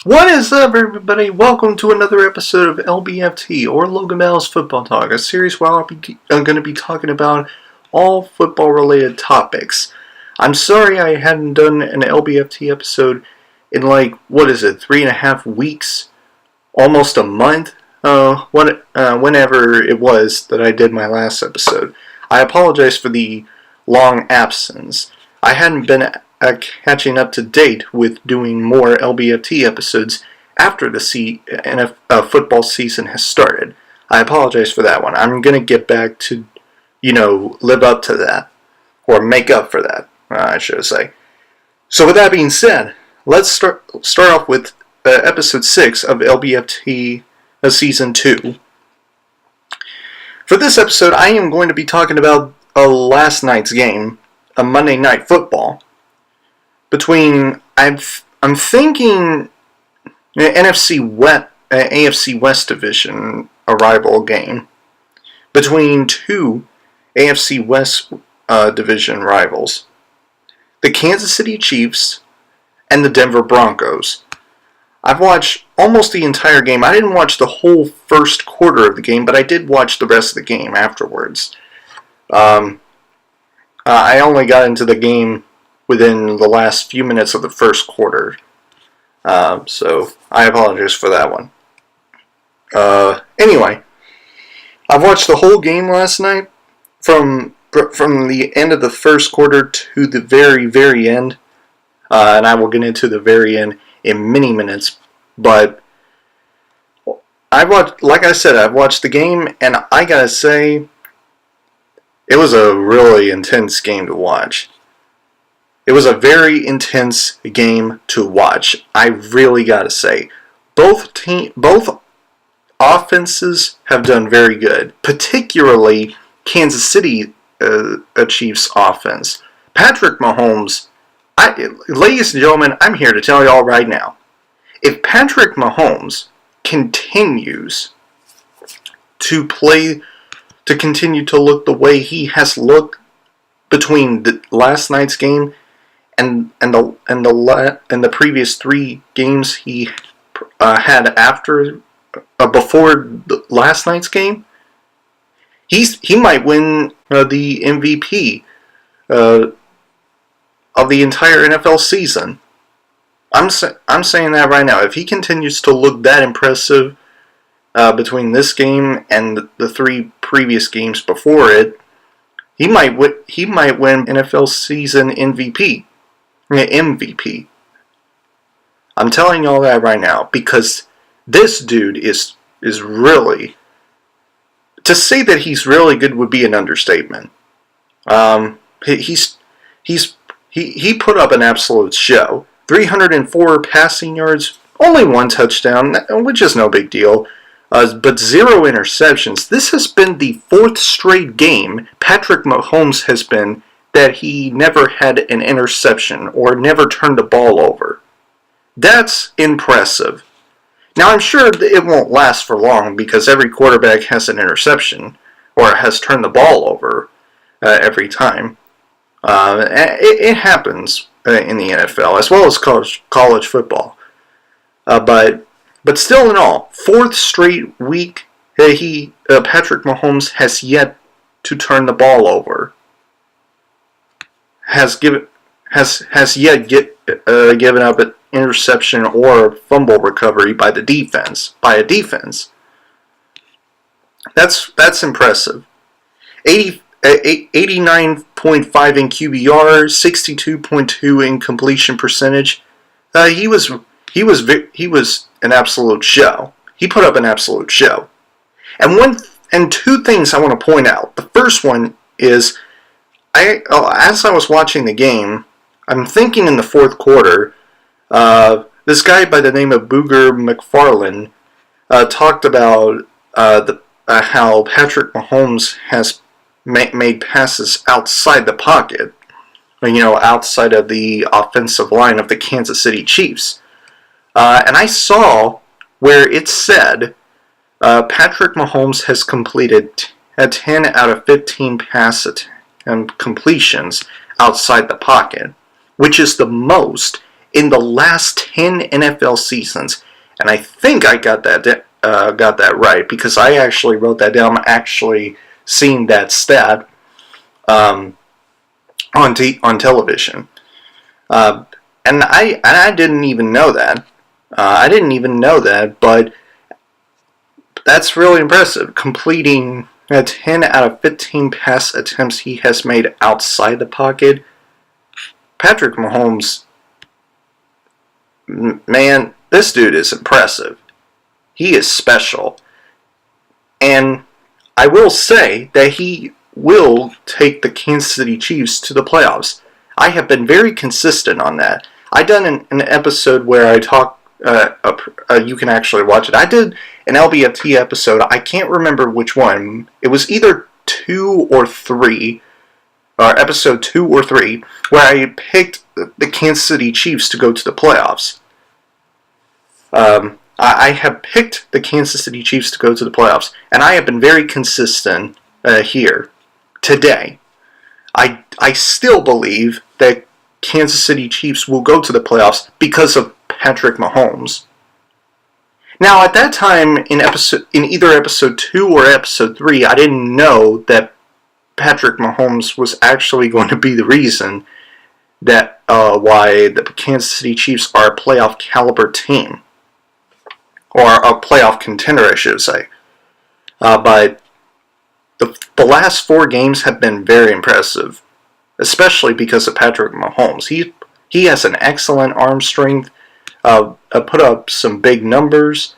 What is up, everybody? Welcome to another episode of LBFT, or Logan Battles Football Talk, a series where I'm going to be talking about all football-related topics. I'm sorry I hadn't done an LBFT episode in 3.5 weeks? Almost a month? Whenever it was that I did my last episode. I apologize for the long absence. I hadn't been catching up to date with doing more LBFT episodes after the football season has started. I apologize for that one. I'm going to get back to, live up to that, or make up for that, I should say. So with that being said, let's start off with episode 6 of LBFT Season 2. For this episode, I am going to be talking about last night's game, a Monday Night Football, between, I'm thinking, the AFC West division, a rival game, between two AFC West division rivals, the Kansas City Chiefs and the Denver Broncos. I've watched almost the entire game. I didn't watch the whole first quarter of the game, but I did watch the rest of the game afterwards. I only got into the game within the last few minutes of the first quarter. So I apologize for that one. Anyway, I've watched the whole game last night from the end of the first quarter to the very, very end. And I will get into the very end in many minutes. But I've watched the game, and I gotta say, it was a really intense game to watch. It was a very intense game to watch. I really gotta say, both offenses have done very good, particularly Kansas City Chiefs offense. Patrick Mahomes, ladies and gentlemen, I'm here to tell y'all right now, if Patrick Mahomes continues to continue to look the way he has looked between the last night's game and the previous 3 games he had before the last night's game, he might win the MVP of the entire NFL season. I'm saying that right now. If he continues to look that impressive between this game and the 3 previous games before it, he might win NFL season MVP. I'm telling y'all that right now because this dude is really, to say that he's really good would be an understatement. He put up an absolute show. 304 passing yards, only 1 touchdown, which is no big deal, but 0 interceptions. This has been the 4th straight game Patrick Mahomes has been that he never had an interception or never turned the ball over. That's impressive. Now, I'm sure it won't last for long because every quarterback has an interception or has turned the ball over every time. It happens in the NFL as well as college football. But still in all, 4th straight week, Patrick Mahomes has yet to turn the ball over. Has yet given up an interception or fumble recovery by a defense. That's impressive. 89.5 in QBR, 62.2 in completion percentage. He was an absolute show. He put up an absolute show. And 2 things I want to point out. The first one is, as I was watching the game, I'm thinking in the 4th quarter, this guy by the name of Booger McFarlane talked about how Patrick Mahomes has made passes outside the pocket, outside of the offensive line of the Kansas City Chiefs. And I saw where it said Patrick Mahomes has completed 10 out of 15 passes and completions outside the pocket, which is the most in the last 10 NFL seasons. And I think I got that right, because I actually wrote that down. I'm actually seeing that stat on television. And I didn't even know that. But that's really impressive. Completing 10 out of 15 pass attempts he has made outside the pocket. Patrick Mahomes, man, this dude is impressive. He is special. And I will say that he will take the Kansas City Chiefs to the playoffs. I have been very consistent on that. I done an episode where I talk. You can actually watch it. I did an LBFT episode. I can't remember which one. It was either 2 or 3, or episode 2 or 3, where I picked the Kansas City Chiefs to go to the playoffs. I have picked the Kansas City Chiefs to go to the playoffs, and I have been very consistent here today. I still believe that Kansas City Chiefs will go to the playoffs because of Patrick Mahomes. Now, at that time, in either episode 2 or episode 3, I didn't know that Patrick Mahomes was actually going to be the reason that why the Kansas City Chiefs are a playoff caliber team, or a playoff contender, I should say. But the last 4 games have been very impressive, especially because of Patrick Mahomes. He has an excellent arm strength. Put up some big numbers,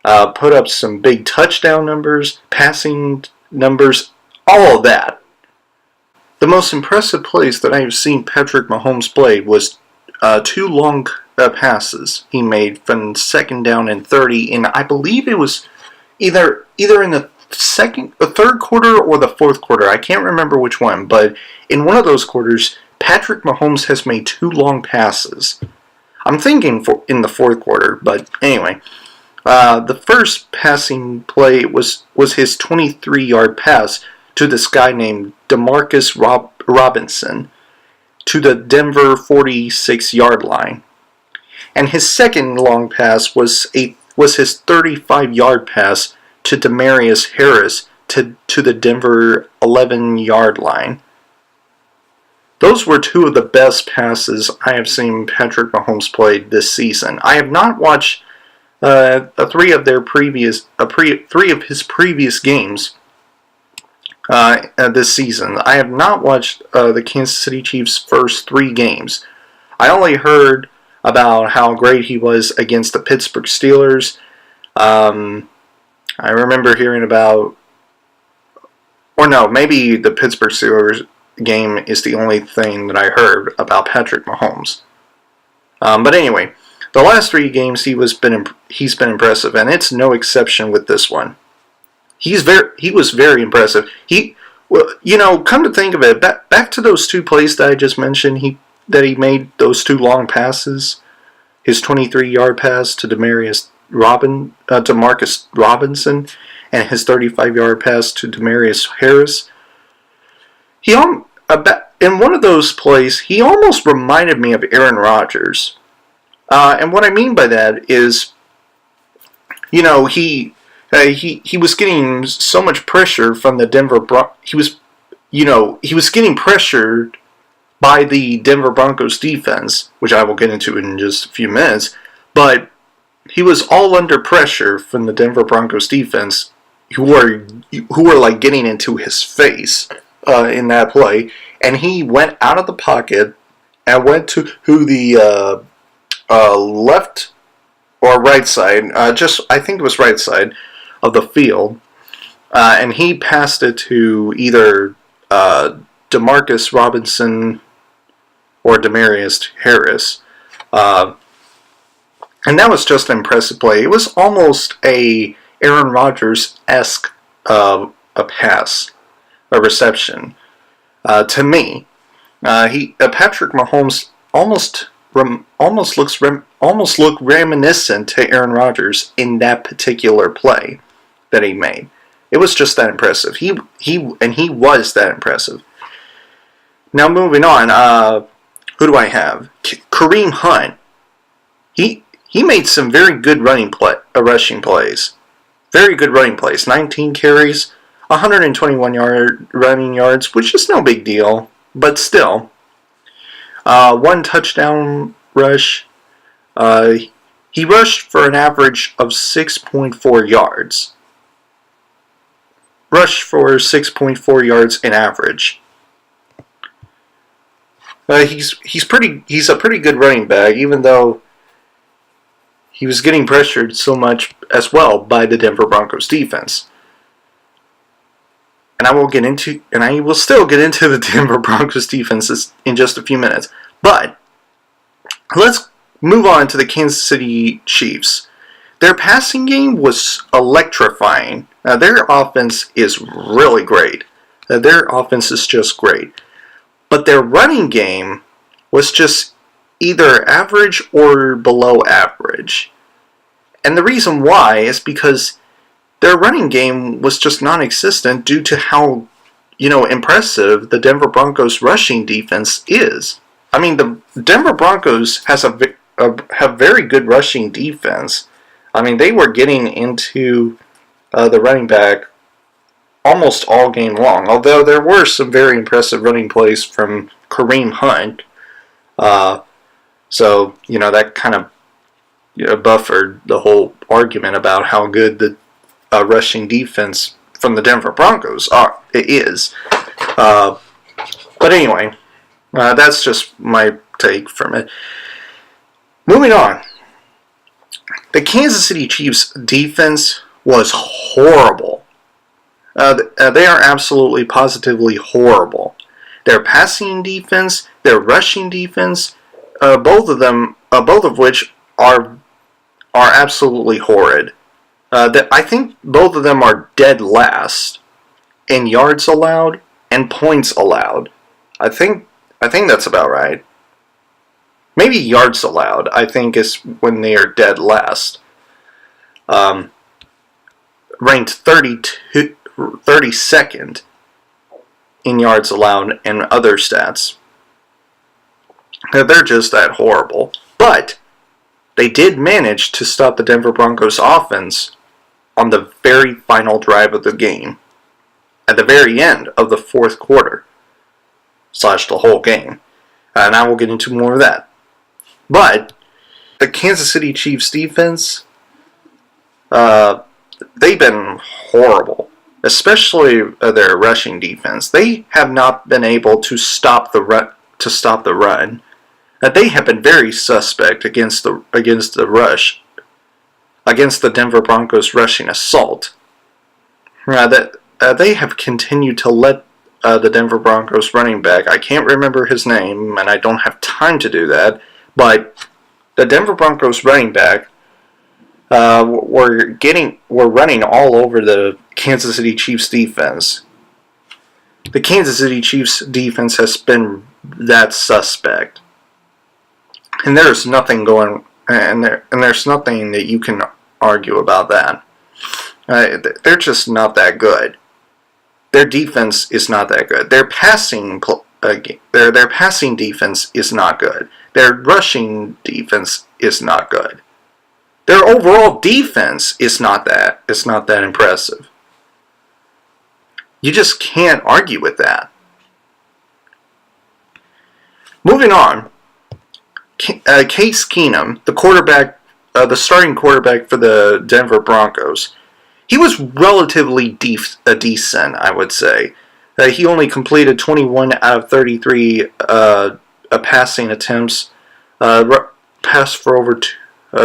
put up some big touchdown numbers, passing numbers, all of that. The most impressive plays that I have seen Patrick Mahomes play was 2 long passes he made from 2nd down and 30, and I believe it was either in the third quarter or the 4th quarter. I can't remember which one, but in one of those quarters, Patrick Mahomes has made 2 long passes. I'm thinking in the 4th quarter, but anyway. The first passing play was his 23-yard pass to this guy named Demarcus Robinson to the Denver 46-yard line. And his second long pass was his 35-yard pass to Demarius Harris to the Denver 11-yard line. Those were 2 of the best passes I have seen Patrick Mahomes play this season. I have not watched 3 of his previous games this season. I have not watched the Kansas City Chiefs' first 3 games. I only heard about how great he was against the Pittsburgh Steelers. I remember hearing about, or no, maybe the Pittsburgh Steelers game is the only thing that I heard about Patrick Mahomes. But anyway, the last 3 games he's been impressive, and it's no exception with this one. He was very impressive. Come to think of it, back to those 2 plays that I just mentioned, he made those 2 long passes, his 23-yard pass to Demarcus Robinson, and his 35-yard pass to Demarius Harris. In one of those plays, he almost reminded me of Aaron Rodgers. And what I mean by that is, he was getting so much pressure from the Denver Broncos. He was getting pressured by the Denver Broncos defense, which I will get into in just a few minutes. But he was all under pressure from the Denver Broncos defense, who were like getting into his face in that play, and he went out of the pocket and went to the left or right side, I think it was right side of the field, and he passed it to either Demarcus Robinson or Demarius Harris, and that was just an impressive play. It was almost a Aaron Rodgers-esque a pass, a reception, to me. Patrick Mahomes almost looked reminiscent to Aaron Rodgers in that particular play that he made. It was just that impressive. He was that impressive. Now moving on, who do I have? Kareem Hunt. he made some very good rushing plays. Very good running plays. 19 carries, 121 running yards, which is no big deal, but still. One touchdown rush. He rushed for an average of 6.4 yards. Rushed for 6.4 yards in average. He's a pretty good running back, even though he was getting pressured so much as well by the Denver Broncos defense. And I will still get into the Denver Broncos defenses in just a few minutes. But let's move on to the Kansas City Chiefs. Their passing game was electrifying. Their offense is really great. Their offense is just great. But their running game was just either average or below average. And the reason why is because their running game was just non-existent due to how, impressive the Denver Broncos rushing defense is. I mean, the Denver Broncos have very good rushing defense. I mean, they were getting into the running back almost all game long, although there were some very impressive running plays from Kareem Hunt. So, that kind of buffered the whole argument about how good the rushing defense from the Denver Broncos is. But anyway, that's just my take from it. Moving on. The Kansas City Chiefs defense was horrible. They are absolutely, positively horrible. Their passing defense, their rushing defense, both of which are absolutely horrid. I think both of them are dead last in yards allowed and points allowed. I think that's about right. Maybe yards allowed, I think, is when they are dead last. Ranked 32nd in yards allowed and other stats. They're just that horrible. But they did manage to stop the Denver Broncos offense on the very final drive of the game. At the very end of the fourth quarter. / the whole game. And I will get into more of that. But the Kansas City Chiefs defense, they've been horrible. Especially their rushing defense. They have not been able to stop the run. They have been very suspect against the Denver Broncos rushing assault. They have continued to let the Denver Broncos running back, I can't remember his name, and I don't have time to do that, but the Denver Broncos running back were running all over the Kansas City Chiefs defense. The Kansas City Chiefs defense has been that suspect. And there's nothing there's nothing that you can argue about that. They're just not that good. Their defense is not that good. Their passing defense is not good. Their rushing defense is not good. Their overall defense is not that impressive. You just can't argue with that. Moving on. Case Keenum, the quarterback, the starting quarterback for the Denver Broncos, he was relatively decent, I would say. He only completed 21 out of 33 passing attempts, passed for over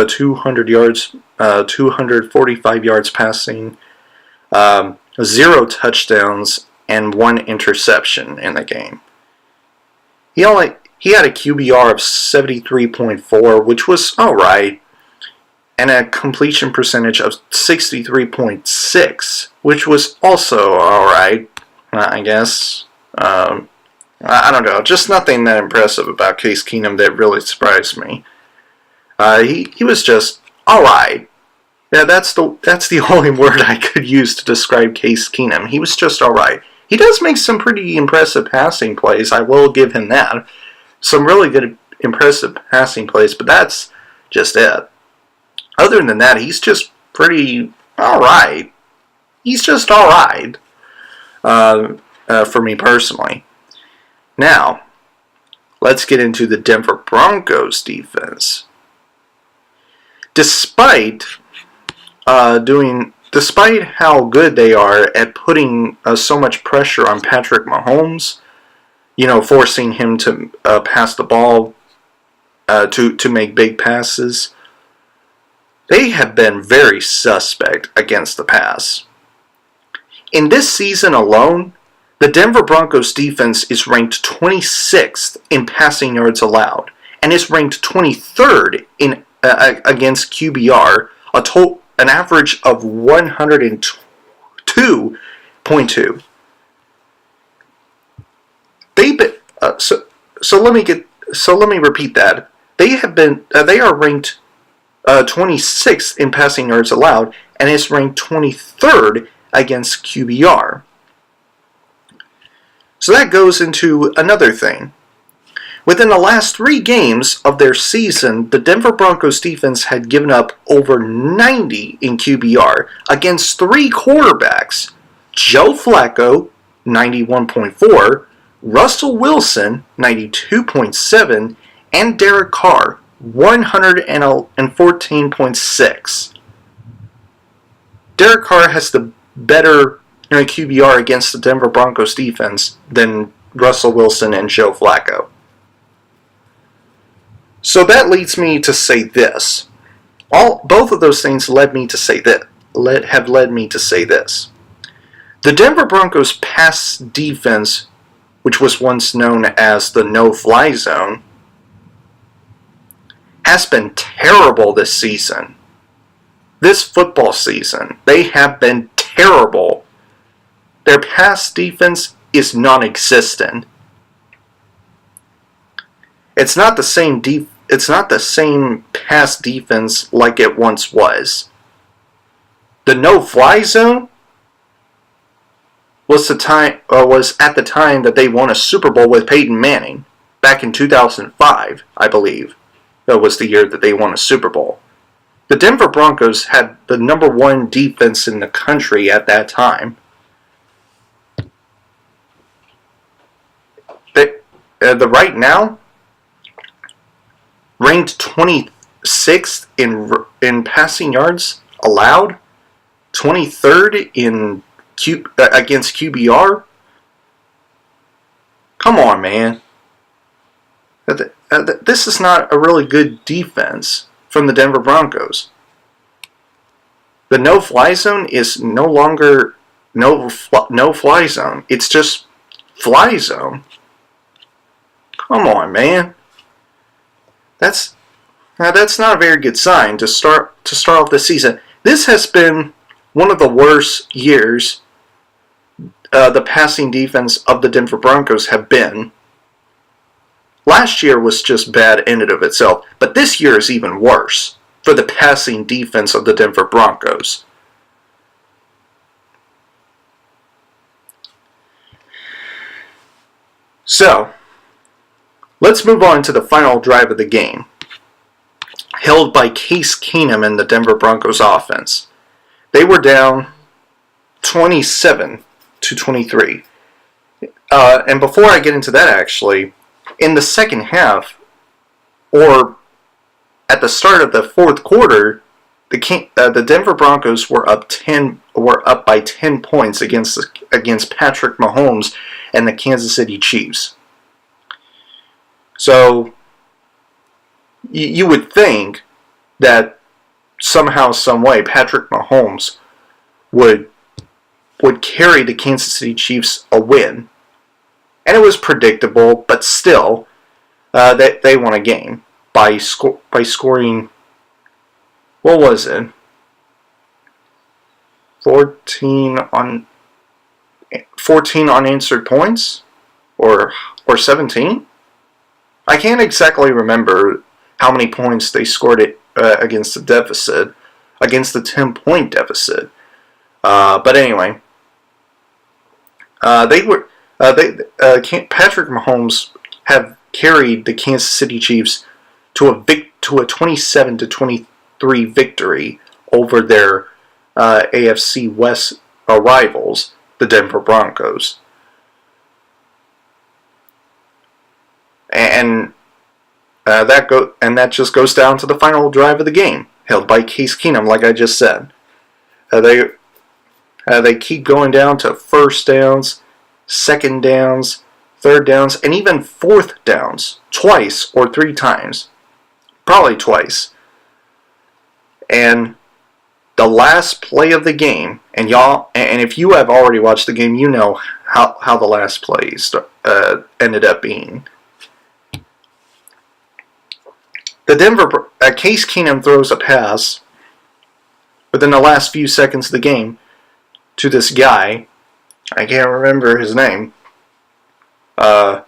200 yards, 245 yards passing, 0 touchdowns, and 1 interception in the game. He had a QBR of 73.4, which was alright, and a completion percentage of 63.6, which was also alright, I guess. I don't know, just nothing that impressive about Case Keenum that really surprised me. He was just alright. Yeah, that's the only word I could use to describe Case Keenum. He was just alright. He does make some pretty impressive passing plays, I will give him that. Some really good, impressive passing plays, but that's just it. Other than that, he's just pretty alright. He's just alright for me personally. Now, let's get into the Denver Broncos defense. Despite how good they are at putting so much pressure on Patrick Mahomes, forcing him to pass the ball, to make big passes, they have been very suspect against the pass. In this season alone, the Denver Broncos defense is ranked 26th in passing yards allowed, and is ranked 23rd in against QBR, an average of 102.2. Let me repeat that. They are ranked 26th in passing yards allowed, and is ranked 23rd against QBR. So that goes into another thing. Within the last 3 games of their season, the Denver Broncos defense had given up over 90 in QBR against 3 quarterbacks: Joe Flacco, 91.4, Russell Wilson, 92.7, and Derek Carr, 114.6. Derek Carr has the better QBR against the Denver Broncos defense than Russell Wilson and Joe Flacco. So that leads me to say this. Both of those things have led me to say this. The Denver Broncos pass defense, which was once known as the no-fly zone, has been terrible this season. This football season, they have been terrible. Their pass defense is non-existent. It's not the same pass defense like it once was. The no-fly zone was at the time that they won a Super Bowl with Peyton Manning back in 2005, I believe. That was the year that they won a Super Bowl. The Denver Broncos had the number 1 defense in the country at that time. Right now, ranked 26th in passing yards allowed, 23rd in against QBR. Come on, man. This is not a really good defense from the Denver Broncos. The no-fly zone is no longer no-fly zone. It's just fly zone. Come on, man. That's not a very good sign to start off the season. This has been one of the worst years the passing defense of the Denver Broncos have been. Last year was just bad in and of itself, but this year is even worse for the passing defense of the Denver Broncos. So, let's move on to the final drive of the game, held by Case Keenum and the Denver Broncos offense. They were down 27-23. And before I get into that, actually, in the second half, or at the start of the fourth quarter, the Denver Broncos were up by 10 points against Patrick Mahomes and the Kansas City Chiefs. So you would think that somehow, some way, Patrick Mahomes would carry the Kansas City Chiefs a win. And it was predictable, but still, they won a game by scoring, what was it? 14 unanswered points? Or 17? I can't exactly remember how many points they scored against the 10-point deficit. But anyway, Patrick Mahomes have carried the Kansas City Chiefs to a 27-23 victory over their AFC West rivals, the Denver Broncos. And that just goes down to the final drive of the game, held by Case Keenum, like I just said. They keep going down to first downs, second downs, third downs, and even fourth downs, twice or three times. Probably twice. And the last play of the game, and if you have already watched the game, you know how the last play ended up being. Case Keenum throws a pass within the last few seconds of the game to this guy. I can't remember his name. But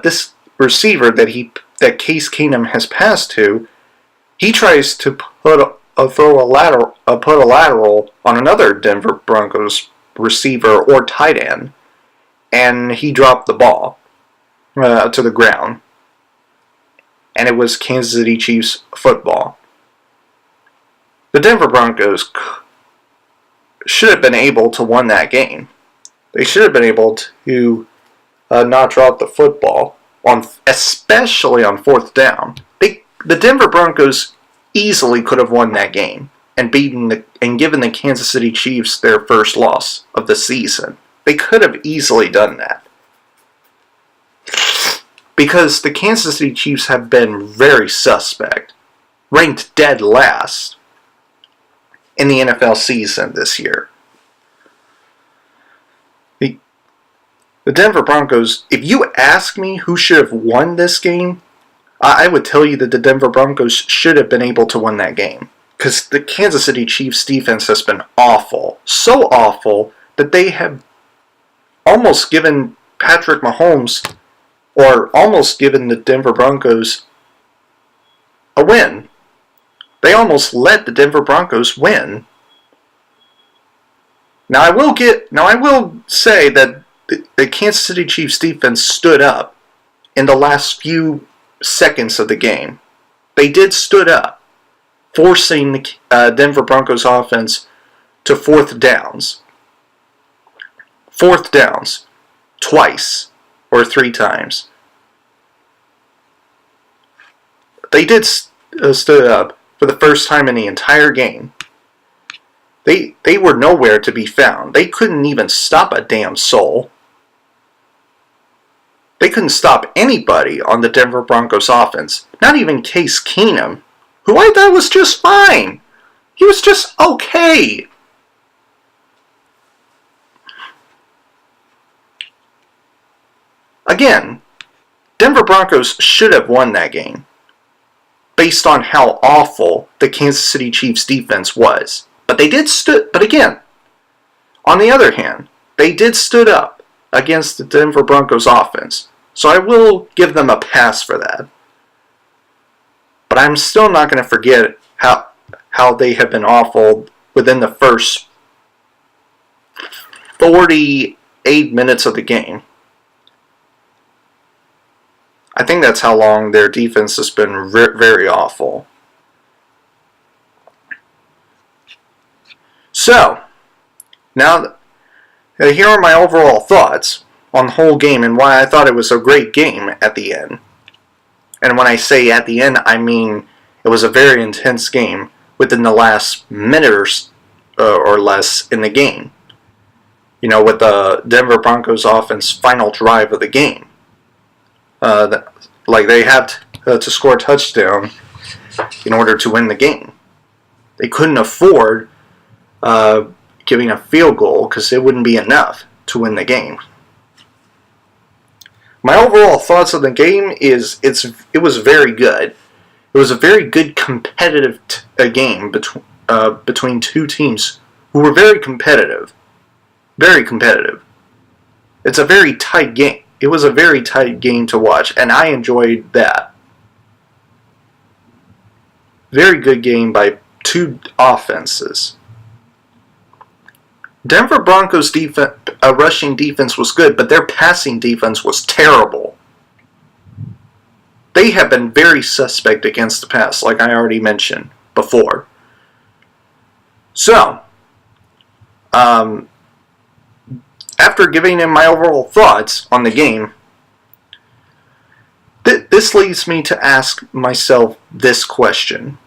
this receiver that Case Keenum has passed to, he tries to put a lateral on another Denver Broncos receiver or tight end, and he dropped the ball to the ground. And it was Kansas City Chiefs football. The Denver Broncos should have been able to win that game. They should have been able to not drop the football, especially on fourth down. The Denver Broncos easily could have won that game and given the Kansas City Chiefs their first loss of the season. They could have easily done that. Because the Kansas City Chiefs have been very suspect, ranked dead last in the NFL season this year. The Denver Broncos, if you ask me who should have won this game, I would tell you that the Denver Broncos should have been able to win that game. Because the Kansas City Chiefs defense has been awful. So awful that they have almost given Patrick Mahomes, or almost given the Denver Broncos a win. They almost let the Denver Broncos win. Now I will say that the Kansas City Chiefs defense stood up in the last few seconds of the game. They did stood up, forcing the Denver Broncos offense to fourth downs. Fourth downs. Twice. Or three times. They did stood up for the first time in the entire game. They were nowhere to be found. They couldn't even stop a damn soul. They couldn't stop anybody on the Denver Broncos offense. Not even Case Keenum, who I thought was just fine. He was just okay. Again, Denver Broncos should have won that game based on how awful the Kansas City Chiefs defense was. But again, on the other hand, they did stood up against the Denver Broncos offense. So I will give them a pass for that. But I'm still not going to forget how they have been awful within the first 48 minutes of the game. I think that's how long their defense has been very awful. So, now here are my overall thoughts on the whole game and why I thought it was a great game at the end. And when I say at the end, I mean it was a very intense game within the last minute or less in the game. You know, with the Denver Broncos offense final drive of the game. They had to score a touchdown in order to win the game. They couldn't afford giving a field goal because it wouldn't be enough to win the game. My overall thoughts of the game is it was very good. It was a very good competitive game between two teams who were very competitive. Very competitive. It's a very tight game. It was a very tight game to watch, and I enjoyed that. Very good game by two offenses. Denver Broncos rushing defense was good, but their passing defense was terrible. they have been very suspect against the pass, like I already mentioned before. So, after giving him my overall thoughts on the game, this leads me to ask myself this question.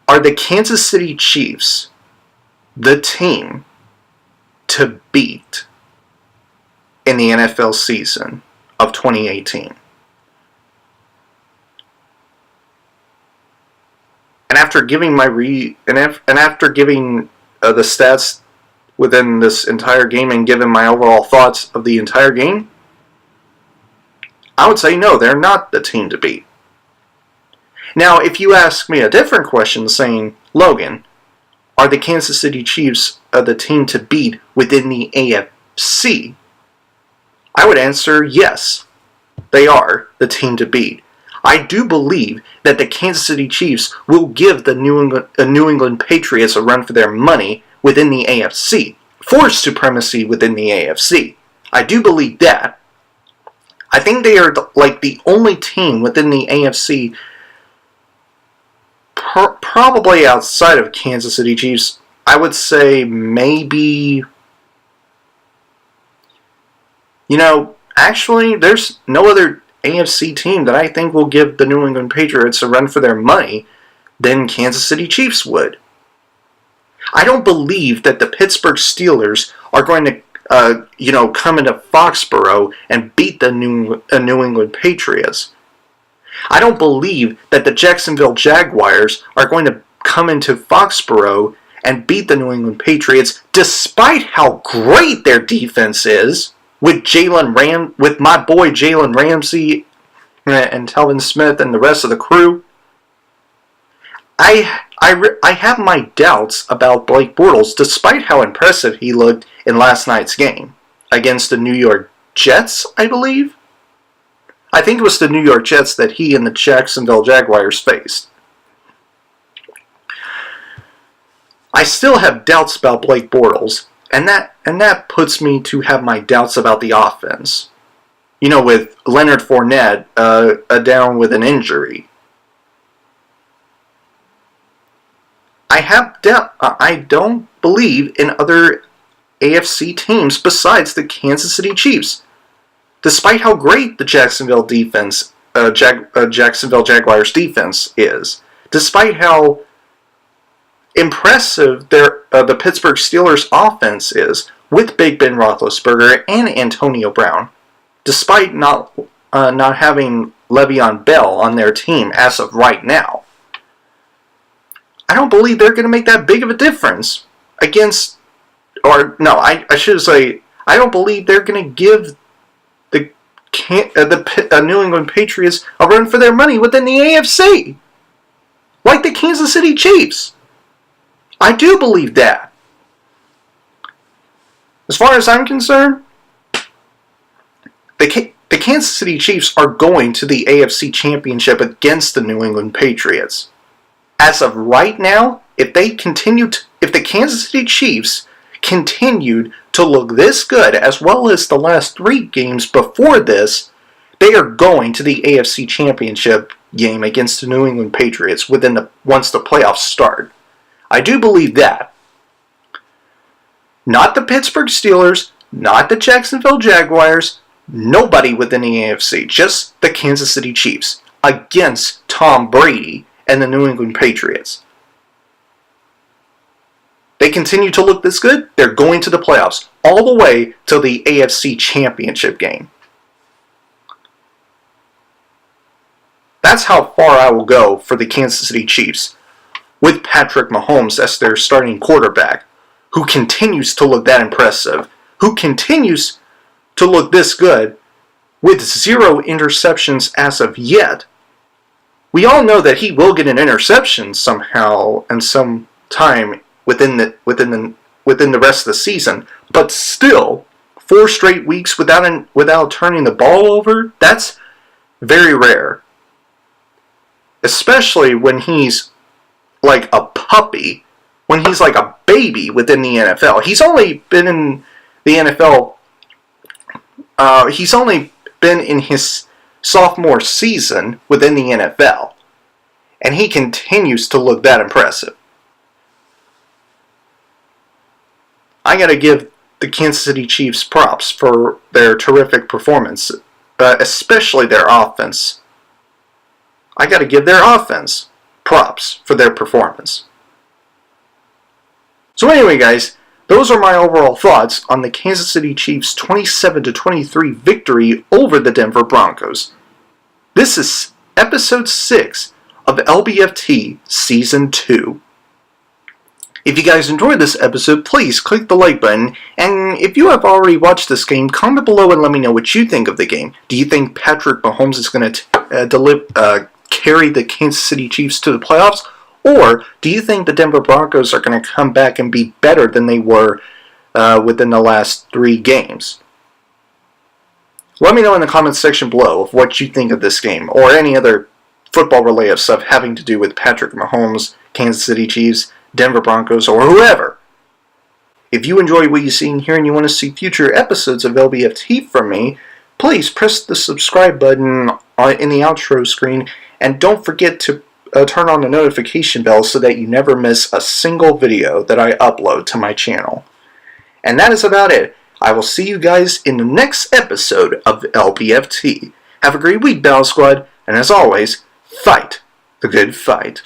Are the Kansas City Chiefs the team to beat in the NFL season of 2018? And after giving the stats within this entire game and given my overall thoughts of the entire game, I would say no, they're not the team to beat. Now, if you ask me a different question saying, Logan, are the Kansas City Chiefs the team to beat within the AFC? I would answer yes, they are the team to beat. I do believe that the Kansas City Chiefs will give the New England Patriots a run for their money within the AFC. Force supremacy within the AFC. I do believe that. I think they are like the only team within the AFC, probably outside of Kansas City Chiefs. I would say maybe, actually there's no other AFC team that I think will give the New England Patriots a run for their money than Kansas City Chiefs would. I don't believe that the Pittsburgh Steelers are going to come into Foxborough and beat the New England Patriots. I don't believe that the Jacksonville Jaguars are going to come into Foxborough and beat the New England Patriots, despite how great their defense is, with my boy Jalen Ramsey and Telvin Smith and the rest of the crew. I have my doubts about Blake Bortles, despite how impressive he looked in last night's game against the New York Jets, I believe. I think it was the New York Jets that he and the Jacksonville Jaguars faced. I still have doubts about Blake Bortles, and that puts me to have my doubts about the offense. With Leonard Fournette down with an injury. I don't believe in other AFC teams besides the Kansas City Chiefs. Despite how great the Jacksonville Jaguars defense is, despite how impressive the Pittsburgh Steelers offense is with Big Ben Roethlisberger and Antonio Brown, despite not having Le'Veon Bell on their team as of right now, I don't believe they're going to make that big of a difference I should say, I don't believe they're going to give the New England Patriots a run for their money within the AFC, like the Kansas City Chiefs. I do believe that. As far as I'm concerned, the Kansas City Chiefs are going to the AFC Championship against the New England Patriots. As of right now, if the Kansas City Chiefs continued to look this good, as well as the last 3 games before this, they are going to the AFC Championship game against the New England Patriots once the playoffs start. I do believe that. Not the Pittsburgh Steelers, not the Jacksonville Jaguars, nobody within the AFC, just the Kansas City Chiefs against Tom Brady and the New England Patriots. They continue to look this good, they're going to the playoffs, all the way to the AFC Championship game. That's how far I will go for the Kansas City Chiefs, with Patrick Mahomes as their starting quarterback, who continues to look that impressive, who continues to look this good, with 0 interceptions as of yet. We all know that he will get an interception somehow and some time within the rest of the season, but still, 4 straight weeks without turning the ball over, that's very rare. Especially when he's like a puppy, when he's like a baby within the NFL. He's only been in the NFL, he's only been in his sophomore season within the NFL. And he continues to look that impressive. I gotta give the Kansas City Chiefs props for their terrific performance, especially their offense. I gotta give their offense props for their performance. So anyway, guys, those are my overall thoughts on the Kansas City Chiefs' 27-23 victory over the Denver Broncos. This is episode 6 of LBFT Season 2. If you guys enjoyed this episode, please click the like button, and if you have already watched this game, comment below and let me know what you think of the game. Do you think Patrick Mahomes is going to carry the Kansas City Chiefs to the playoffs? Or do you think the Denver Broncos are going to come back and be better than they were within the last 3 games? Let me know in the comments section below of what you think of this game, or any other football-related stuff having to do with Patrick Mahomes, Kansas City Chiefs, Denver Broncos, or whoever. If you enjoy what you see in here and you want to see future episodes of LBFT from me, please press the subscribe button in the outro screen, and don't forget to turn on the notification bell so that you never miss a single video that I upload to my channel. And that is about it. I will see you guys in the next episode of LBFT. Have a great week, Battle Squad, and as always, fight the good fight.